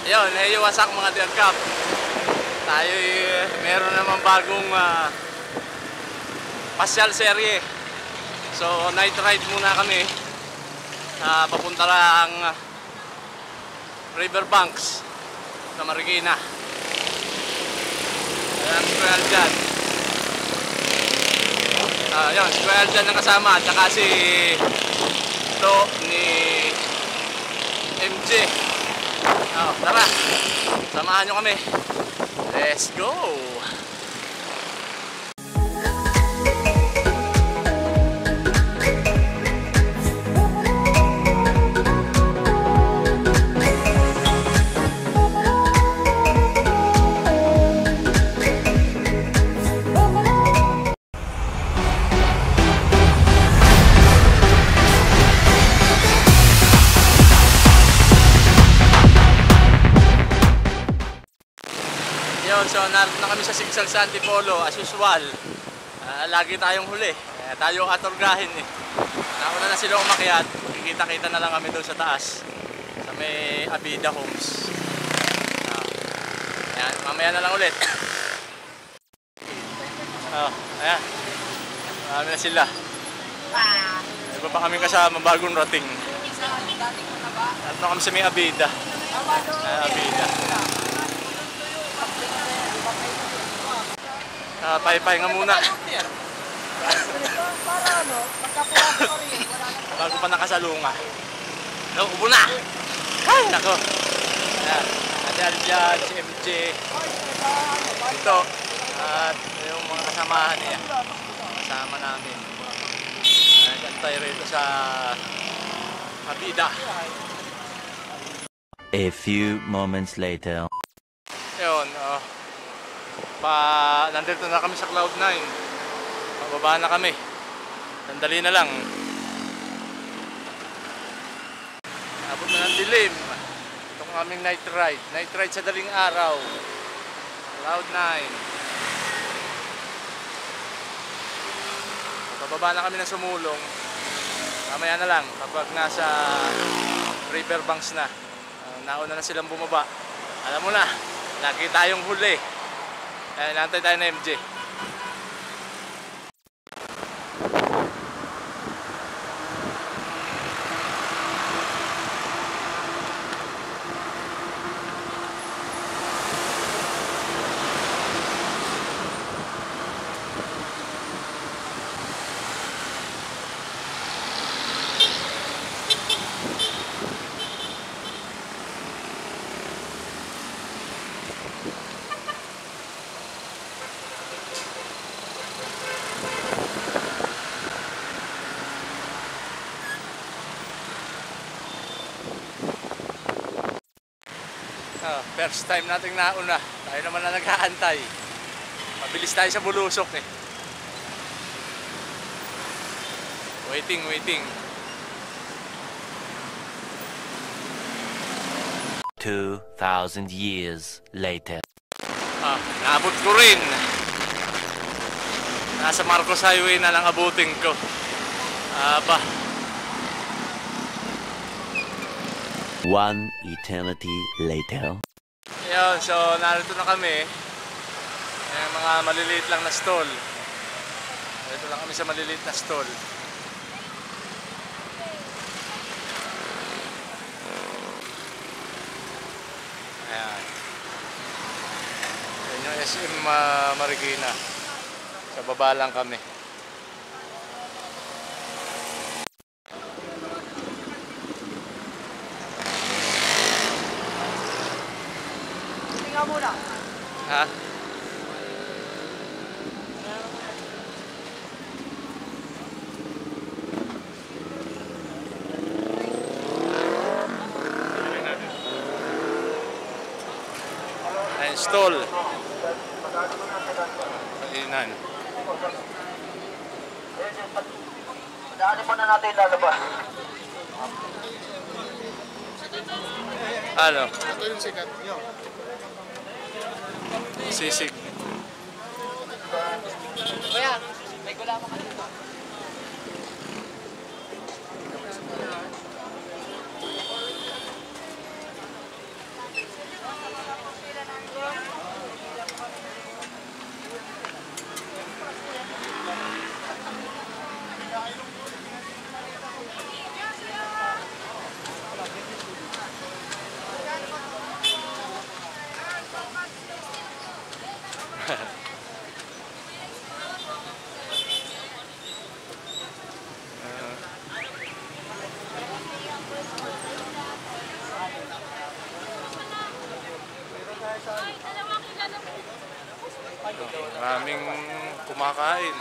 Ayun, wasak mga Dear Cup. Tayo meron naman bagong pasyal serye. So night ride muna kami. Papunta lang Riverbanks sa Marikina. Ayan, square dyan. Ayan, square dyan ang kasama. At saka si ito ni MJ. Tara, samahan nyo kami. Let's go! So narito na kami sa Sigsag sa Antipolo as usual. Lagi tayong huli. Tayo atorgahin eh. Nauna na sila umakyat. Kikita-kita na lang kami doon sa taas. Sa may Abida Homes. Ayan, mamaya na lang ulit. Ayan. Marami na sila. Iba pa kami kasama, bagong rating. Narito na kami sa may Abida. Abida. Pahipahinga muna. Bago pa nakasalunga. Ubo na! Ay, nako! Ate Aljan, si MJ. Ito. At yung mga kasamahan niya. Kasama namin. Nagantay rito sa Abida. A few moments later. Yun, nandito na kami sa Cloud9. Pababa na kami. Sandali na lang. Abot na ng dilim. Itong aming night ride. Night ride sa daling araw. Cloud9. Pababa na kami ng Sumulong. Mamaya na lang kapag nasa Riverbanks na. Nauna na silang bumaba. Alam mo na, lagi tayong huli. Nantay tayo na MJ. First time nating nauna. Tayo naman na nag-aantay. Mabilis tayo sa bulusok eh. Waiting. 2,000 years later. Naabot ko rin. Nasa Marcos Highway na lang abutin ko. One eternity later. Ayun, so narito na kami. Mga maliliit lang na stall. Narito lang kami sa maliliit na stall. Ayan. Ayan yung SM Marikina. Sa baba lang kami. Muna. Ha? Install. Painan. Daanin mo na natin lalabas. Ano? Ito yung sikat nyo. Sisig. Kaya, may gulama ka dito. Maraming kumakain.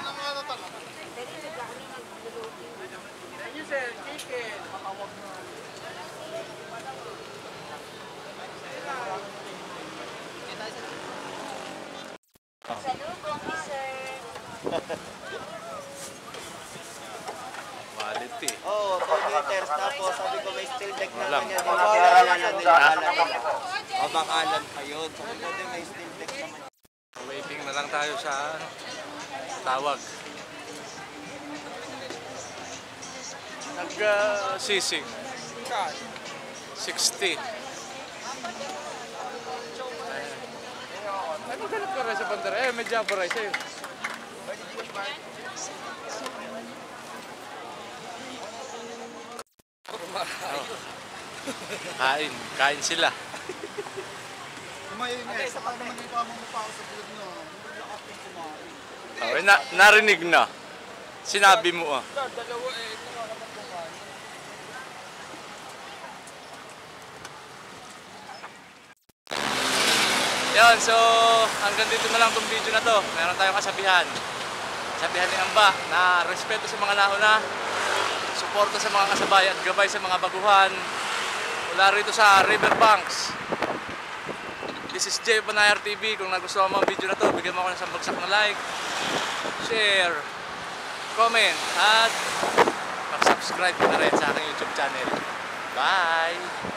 Quality. Oo, 2 meters. Tapos sabi ko may steel deck Walang. naman yan. Bakalan na nilalaman. O bakalan pa yun. Sabi ko din may steel deck naman. Waiting na lang tayo sa tawag. Nag-sisig. 60. Ay, maghanap ka rin sa bandera. Eh, may Java rice eh. Kain sila. Kumain nga. Saka naman yung pamang mapao sa vlog na. Lakas yung kumain. Okay, narinig na. Sinabi mo ah. Dalawa eh. Nakakamat kumain. Yun, so hanggang dito na lang itong video na to. Meron tayong kasabihan. Sabihan ni Amba na respeto sa mga nauna, suporta sa mga kasabay at gabay sa mga baguhan. Mula rito sa Riverbanks. This is Jay Panayar TV. Kung nagustuhan mo ang video na to, bigyan mo ako ng isang bagsak na like, share, comment, at mag-subscribe na rin sa aking YouTube channel. Bye!